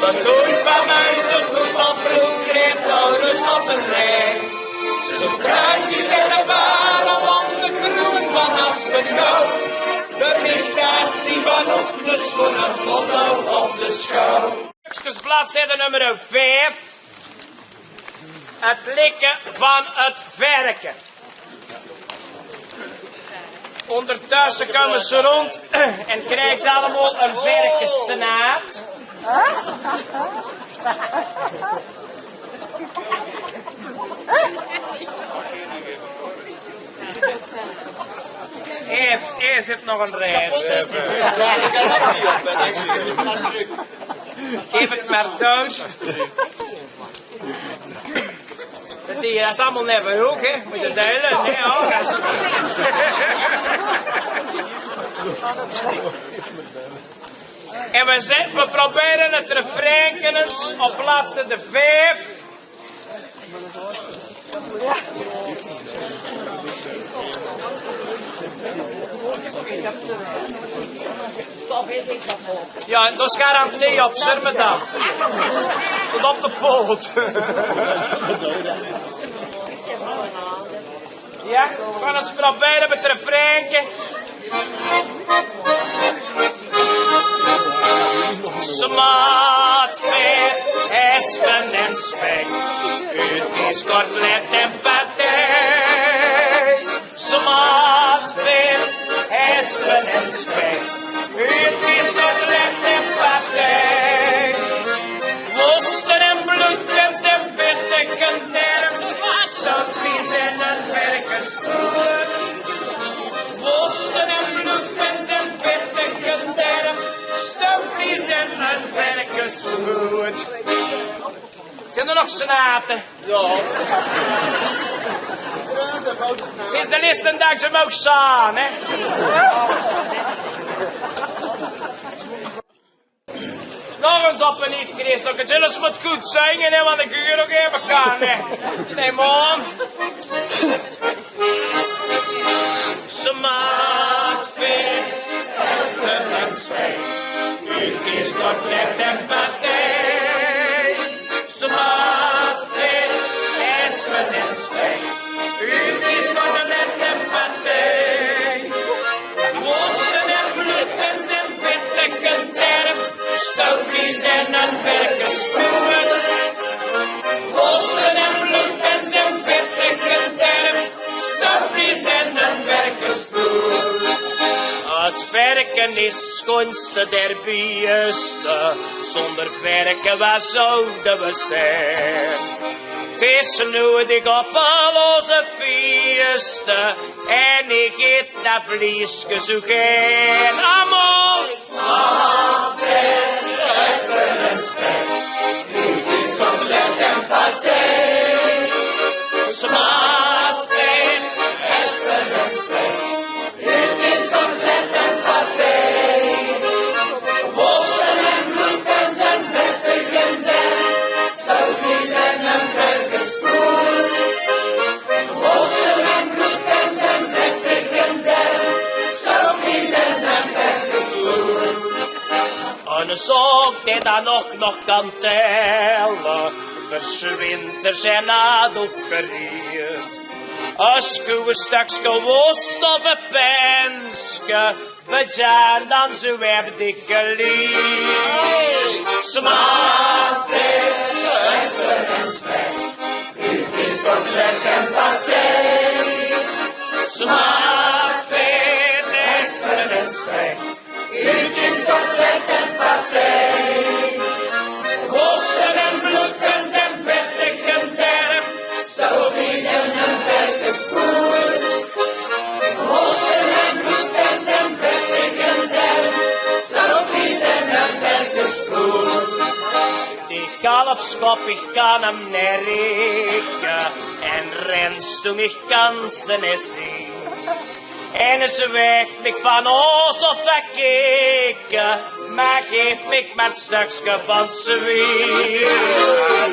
Wat doen van mij zo'n voetbalploeg, kreeg Taurus op een rij. Zo'n kruidjes en een ware wanden groen van Aspenau. De lichtjes die van op de schoenen foto op de schouw. Bladzijde nummer 5. Het likken van het verken. Ondertussen komen ze rond en krijgt ze allemaal een verkensnaad. Hier zit nog een reis. Geef het maar thuis. Dat is allemaal net ook, hè? Moet je delen? Nee, ook. En we proberen het refrein eens op bladzijde 5. Ja, dat is garantie op Surmedam. Tot op de poot. Ja, we gaan het proberen met het refreintje. Smaat, vet, espen en spek. Uit is kotlet en patij. Smaat, vet, espen en spek. Uit is kotlet en patij. Worsten en bloedens en vettigen derm. Stofvies en een werkersvoer. Worsten en bloedens en vettigen derm. Stofvies en een werkersvoer. Zijn er nog snaten? Ja. Het is de laatste dag ze mogen staan, hè? Nog eens op een niet, Christus. Zullen moet goed zingen, hè, want ik hier ook even kan, hè? Nee, man. Ze maakt veel, espen en spek. U kiest tot let en partij. Ze maakt veel, espen en spek. U kiest tot let en partij. Worsten en bloedens en vettigen term. Stofvlies en een verkersproeven. Worsten en bloedens en vettigen term. Stofvlies en een verkersproeven. Het verken is het schoonste der beste. Zonder verken, waar zouden we zijn? Het is nodig op al onze feesten. En ik eet dat vleesje zo geen. Allemaal! Espen en spek, nu is kotlet en patij. Smaat, vet, espen en spek, nu is kotlet en patij. Worsten en bloedens en vettigen derm, stofvies en een verkersproef. Worsten en bloedens en vettigen derm, stofvies en een verkersproef. Een zog die dan nog kan tellen, verswinters en adoperieën. Als koe straks gewost of een penske, begaan dan zo heb ik geliefd. Smaak, vet, espen en spek, u kiest kotlet en partij. Smaak, vet, espen en spek, u kiest kotlet en partij. Worsten en bloedens en vettigen term, stofvies en een verkerspoes. Worsten en bloedens en vettigen term, stofvies en een verkerspoes. Die kalfskop, ik kan hem nerikken, en renstung, ik kan ze niet zien. En ze wekt mich van ons of verkeken, maar geeft mich maar het stukje van z'n wiel.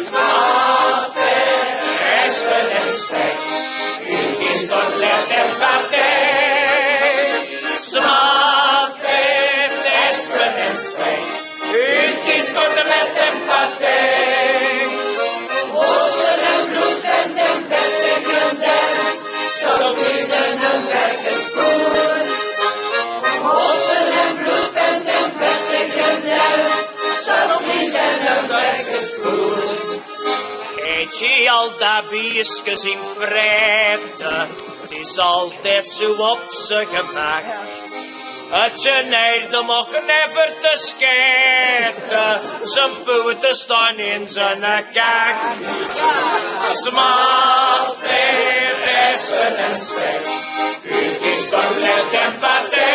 Smaak, vet, espen en spek, u kiest kotlet en partij. Smaak, vet, espen en spek, u kiest kotlet en partij. je al dat biesjes in vrede, het is altijd zo op zijn gemak. Het geneerde mag never te scheten, zijn poten staan in zijn kak. Smaak, veer, testen en spek, het is van let en paté.